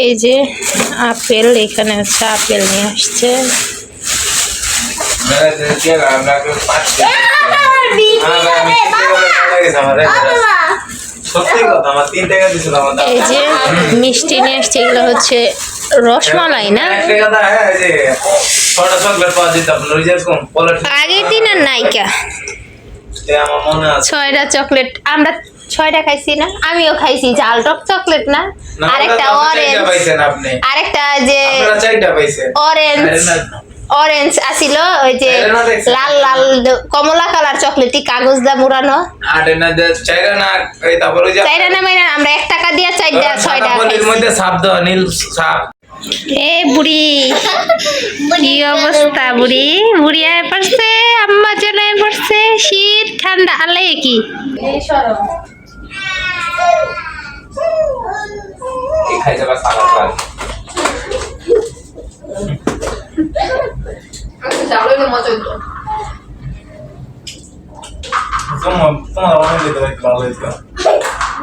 এই যে আপেল, এখানে হচ্ছে আপেল নিয়ে আসছে। এই যে মিষ্টি নিয়ে আসছে, এগুলো হচ্ছে রসমালাই না? আগের দিন আর নাইকা 6টা চকলেট, আমরা 6টা খাইছি না? আমিও খাইছি, জাল টক চকলেট না? আরেকটা অরেঞ্জ, আরেকটা যে অরেঞ্জ আসিল, ওই যে লাল লাল কমলা কালার চকলেটই কাগজ দা মুড়ানো। চাইরা না মাইনা আমরা 1 টাকা দিয়ে 4টা 6টা এ বুড়ি, কি অবস্থা বুড়ি? বুড়ি আয় পড়ছে, আম্মা চলে পড়ছে, শীত ঠান্ডা আলে কি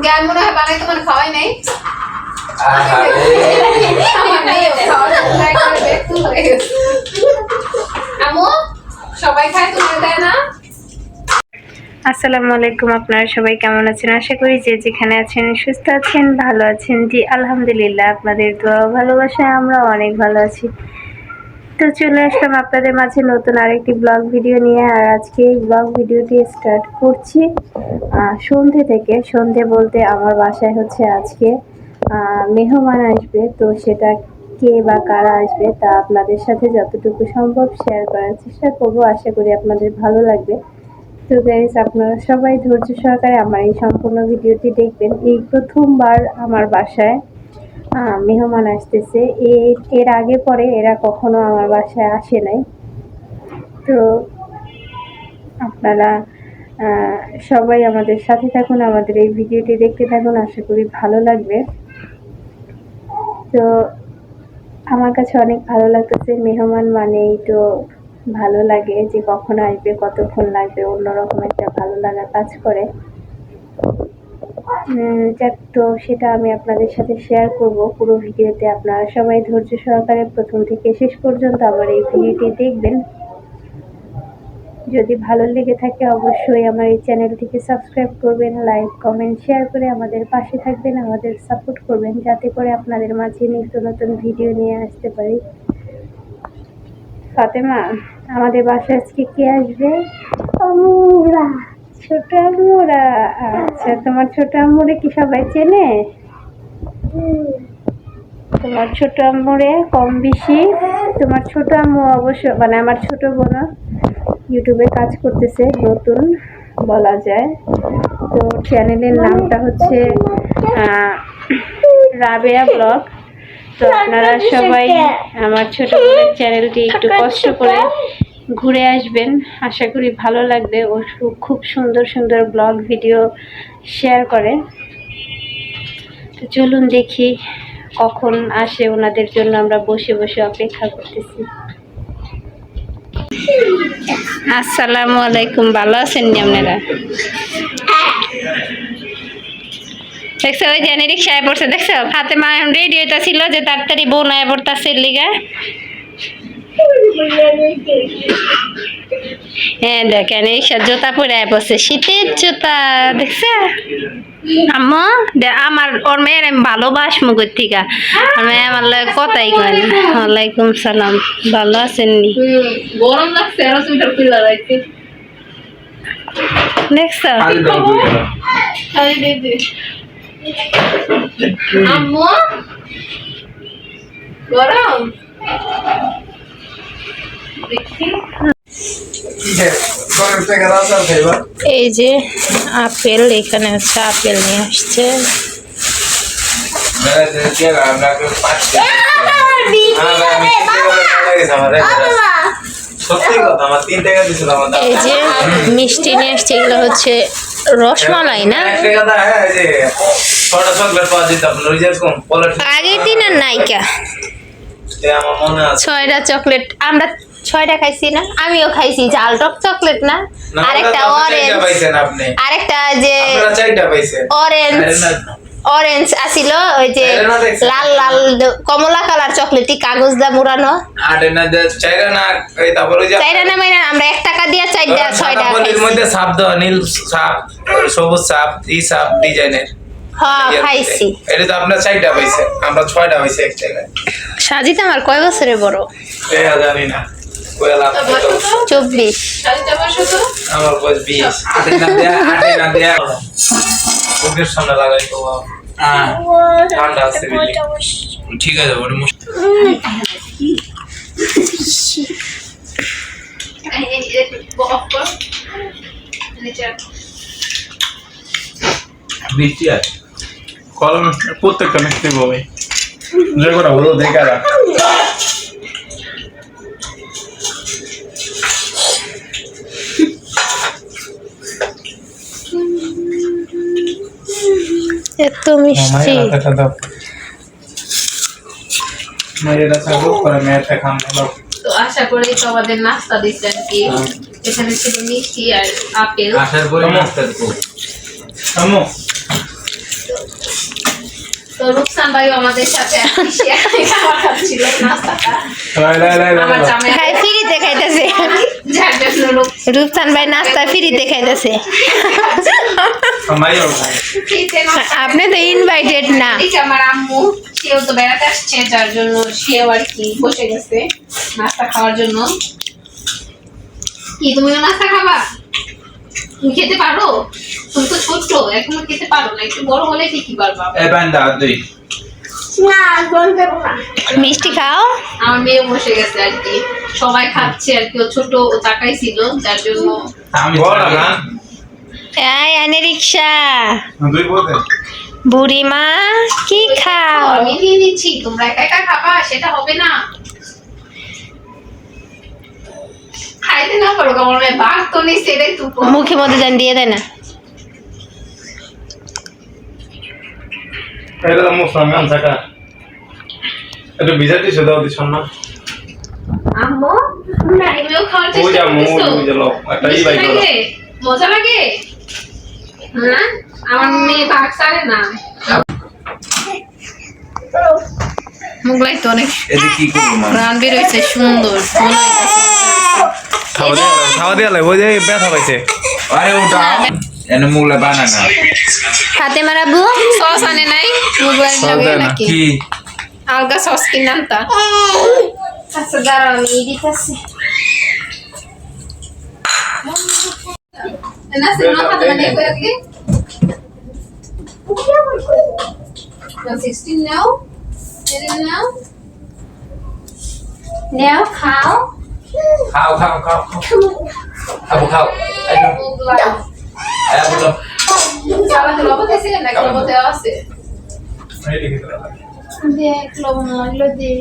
জ্ঞান মনে হয় বানাই তোমার খাওয়াই নাই। সবাই খায়, তুমি দেয় না? আসসালামু আলাইকুম, আপনারা সবাই কেমন আছেন? আশা করি যে যেখানে আছেন সুস্থ আছেন, ভালো আছেন। জি আলহামদুলিল্লাহ, আপনাদের দোয়া ভালোবাসায় আমরা অনেক ভালো আছি। তো চলে আসলাম আপনাদের মাঝে নতুন আরেকটি ব্লগ ভিডিও নিয়ে। আর আজকে এই ব্লগ ভিডিওটি স্টার্ট করছি সন্ধে থেকে। সন্ধে বলতে আমার বাসায় হচ্ছে আজকে মেহমান আসবে, তো সেটা কে বা কারা আসবে তা আপনাদের সাথে যতটুকু সম্ভব শেয়ার করার চেষ্টা করব। আশা করি আপনাদের ভালো লাগবে। তো গাইস, আপনারা সবাই ধৈর্য সহকারে আমার এই সম্পূর্ণ ভিডিওটি দেখবেন। এই প্রথমবার আমার বাসায় মেহমান আসতেছে। এর আগে পরে এরা কখনো আমার বাসায় আসে নাই। তো আপনারা সবাই আমাদের সাথে থাকুন, আমাদের এই ভিডিওটি দেখতে থাকুন, আশা করি ভালো লাগবে। তো আমার কাছে অনেক ভালো লাগতেছে, মেহমান মানেই তো ভালো লাগে, যে কখন আসবে, কতক্ষণ লাগবে, অন্যরকম একটা ভালো লাগা কাজ করে। যাক, তো সেটা আমি আপনাদের সাথে শেয়ার করব পুরো ভিডিওতে। আপনারা সবাই ধৈর্য সহকারে প্রথম থেকে শেষ পর্যন্ত আমার এই ভিডিওটি দেখবেন। যদি ভালো লেগে থাকে অবশ্যই আমার এই চ্যানেলটিকে সাবস্ক্রাইব করবেন, লাইক কমেন্ট শেয়ার করে আমাদের পাশে থাকবেন, আমাদের সাপোর্ট করবেন, যাতে করে আপনাদের মাঝে নিত্য নতুন ভিডিও নিয়ে আসতে পারি। ফাতেমা, আমাদের বাসায় আজকে কে আসবে? আম্মুরা, ছোট আম্মুরা। আচ্ছা, তোমার ছোট আম্মুরে কি সবাই চেনে? তোমার ছোট আম্মুরে কম বেশি। তোমার ছোট আম্মু অবশ্য মানে আমার ছোট বোন ইউটিউবে কাজ করতেছে, নতুন বলা যায়। তো চ্যানেলের নামটা হচ্ছে রাবেয়া ব্লগ। তো আপনারা সবাই আমার ছোট বোনের চ্যানেলটি একটু কষ্ট করে ঘুরে আসবেন, আশা করি ভালো লাগবে। ও খুব সুন্দর সুন্দর ব্লগ ভিডিও শেয়ার করে। তো চলুন দেখি কখন আসে, ওনাদের জন্য আমরা বসে বসে অপেক্ষা করতেছি। আসসালামু আলাইকুম, ভালো আছেন নি আপনারা? দেখছো ওই যে রিক্সায় পড়ছে, দেখছো ফাতেমা রেডি হইতাছিল যে তাড়াতাড়ি বোন আয় পড়তাছে লিগা। হ্যাঁ দেখেন, রিক্সার জুতা পরে আয় পড়ছে, শীতের জুতা, দেখছো? আম্মা আমার ওর মেয়ের আমি ভালোবাসমু গতিকা, ওর মেয়ে আমার কথাই কয় না। ওয়ালাইকুম সালাম, ভালো আছেন নি? গরম লাগছে, আর সুইটার খুলে রাখছি। দেখছো আম্মু গরম এই যে আপেল, এখানে হচ্ছে আপেল নিয়ে আসছে। এই যে মিষ্টি নিয়ে আসছে, এগুলো হচ্ছে রসমালাই না? আগের দিন আর নাইকা 6টা চকলেট, আমরা 6টা খাইছি না? আমিও খাইছি, জাল টক চকলেট না? আরেকটা অরেঞ্জ, আরেকটা যে অরেঞ্জ, অরেঞ্জ আসিল ওই যে লাল লাল কমলা কালার চকলেটি কাগজ দা মুড়ানো আটে না দে চাইরা না এই তারপর ওই যে চাইরা না মাইনা আমরা 1 টাকা দিয়া 4টা 6টা এর মধ্যে সাপ দাও নীল সাপ সবুজ সাপ এই সাপ ডিজাইনের হ্যাঁ খাইছি এটা তো আপনার 4টা পাইছে আমরা 6টা পাইছে এক জায়গায় সাজিত আমার কয় বছরের বড় এই জানি না কয়লা 24 শাড়িটা বসো তো আমার বয়স 20 আটে না দে ওকে সামনে লাগাই তো ঠান্ডা আছে ঠিক আছে ওটা অফ কর নিচে বৃষ্টি আছে কলম প্রত্যেকটা মিস্ত্রি বই যে কটা হলো দেখা রাখ এত মিষ্টি মেয়েরা থাকো পরে মেয়েটা খাম ভালো তো আশা করি তো আমাদের নাস্তা দিচ্ছে আর কি এখানে ছিল মিষ্টি আর আপেল আসার পরে নাস্তা দেবো আমো তো রুকসান ভাই আমাদের সাথে খাবার খাচ্ছিল নাস্তাটা আমার জামাই খাই ফ্রিতে খাইতেছে যার জন্য রূপসান ভাই নাস্তা ফ্রিতে খাইতেছে আমাইও খেতে নাস্তা আপনি তো ইনভাইটেড না এদিকে আমার আম্মু সেও তো বেড়াতে আসছে যার জন্য সেও আর কি বসে গেছে নাস্তা খাওয়ার জন্য কি তুমিও নাস্তা খাবা তুমি খেতে পারো তুমি তো ছোট এখনো খেতে পারো না একটু বড় হলে ঠিকই পারবা এ বান্দা দুই মিষ্টি খাও আমার মেয়ে বসে গেছে আর কি সবাই খাচ্ছে আর কি ও ছোট ও তাকাই ছিল যার জন্য আমি বড় না এই আনে রিকশা দুই বলতে বুড়িমা কি খাও আমি নিয়ে নিচ্ছি তোমরা একা একা খাবা সেটা হবে না খাইতে না পারো আমার মেয়ে ভাগ তো নেই সেটাই তো মুখে মধ্যে যান দিয়ে দেয় না এটা মুসলমান থাকা একটু বিজাতি শুধু দিছ না আম্মু তুমিও খাওয়ার ওই চেষ্টা যা মু করছো ওই যে লোক এটাই বাই করো লাগে? মজা লাগে হ্যাঁ আমার মেয়ে ভাগ সারে না মুগলাই তো অনেক এদি কি করব মা রান বের হয়েছে সুন্দর মনে হইতাছে খাওয়া দিয়া লাগে ওই যে ব্যথা পাইছে আরে ওটা এনে মুগলা বানানা ফাতেমা রাবু সস আনে নাই মুগলাই লাগে নাকি কি আলগা সস কিনাম তা আচ্ছা দাঁড়াও আমি দিতেছি না সিনেমা খাতে মানে কই আগে না 16 নাও এর নাও নেও খাও খাও খাও খাও আবু খাও মুগলাই আবু তো সালাতে লবণ আছে না লবণ দেওয়া আছে এই দেখি তো দেখ লবণ লাগলো দে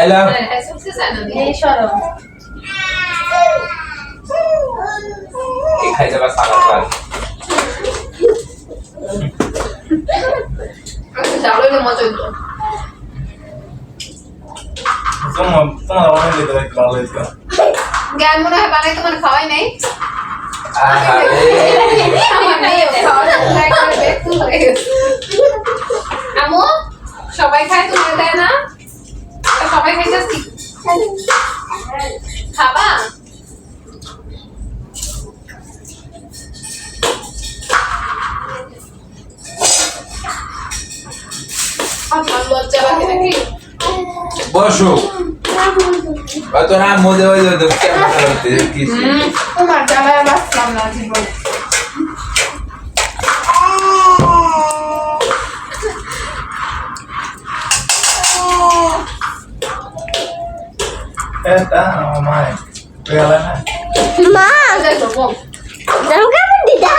এলা হ্যাঁ সবসে জানা এই সরো কি খাই যাবা সালাদ বাদ আচ্ছা জাউলে মজা হইতো তোমার অনেক দিতে ভালো হয়েছে জ্ঞান মনে হয় বানাই তোমার খাওয়াই নাই আরে আমার মেয়ে খাওয়া ট্রাই করে দেখতে হয়ে গেছে আমু সবাই খায় তুমি দেয় না সবাই খাইতেছি খাবা আমার লজ্জা লাগে নাকি বসো হয়তো না মজা হয়ে যেত কেমন হতে কিছু তোমার জামাই বাঁচলাম না জীবন এটা আমার মায় পেলা না মা দেখো বল জানো কেমন দিদা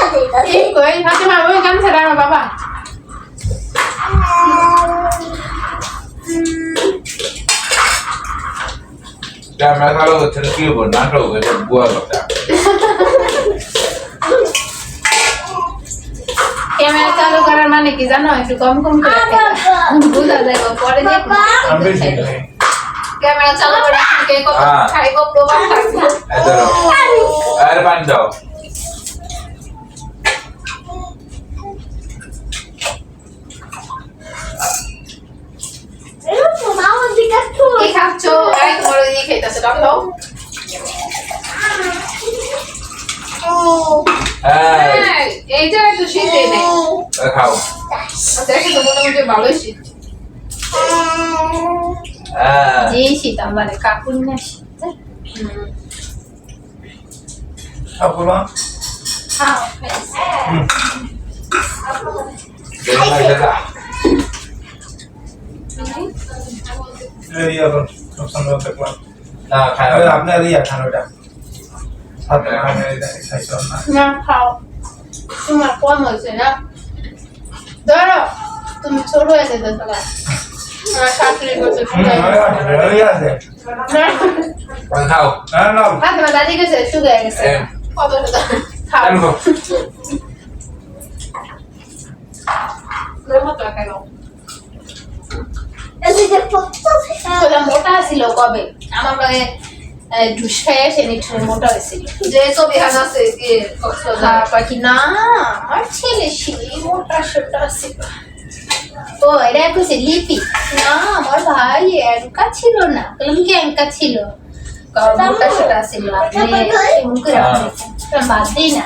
এই কই হাতে মা ওই গান ছাড়া আমার বাবা ক্যামেরা চালু হচ্ছে কি হবো নাটক এটা বুয়া কথা ক্যামেরা চালু করার মানে কি জানো একটু কম কম করে বুঝা যায় পরে যে ক্যামেরা চালু করে কে কত খাইব প্রমাণ থাকবে এদারো আর বান দাও খাইতেছে ডাল দাও এইটা একটু শীতে নেই খাও দেখে তো মোটামুটি ভালোই শীত যে শীত আমার কাকুর না শীত Apa? খাও Iya bang, sama tekla. না খায় আপনি আর ইয়া খান ওটা হাতে খান এটা খাইছো না না খাও তোমার কম হয়েছে না ধরো তুমি ছোট হয়ে যেতে তোমার আমার শাশুড়ি করছে ইয়া আছে খাও না না হাতে মা দাদি গেছে শুকিয়ে গেছে কত খাও মোটা ছিল কবে আমার মানে ঢুস খাই আসে নিঠুরে মোটা হয়েছিল যে ছবি হাজ আছে পাখি না আমার ছেলে সেই মোটা সোটা ছিল ও এটা কইছে লিপি না আমার ভাই এঙ্কা ছিল না বললাম কি এঙ্কা ছিল মোটা সোটা ছিল আপনি এমন করে বাদ দিই না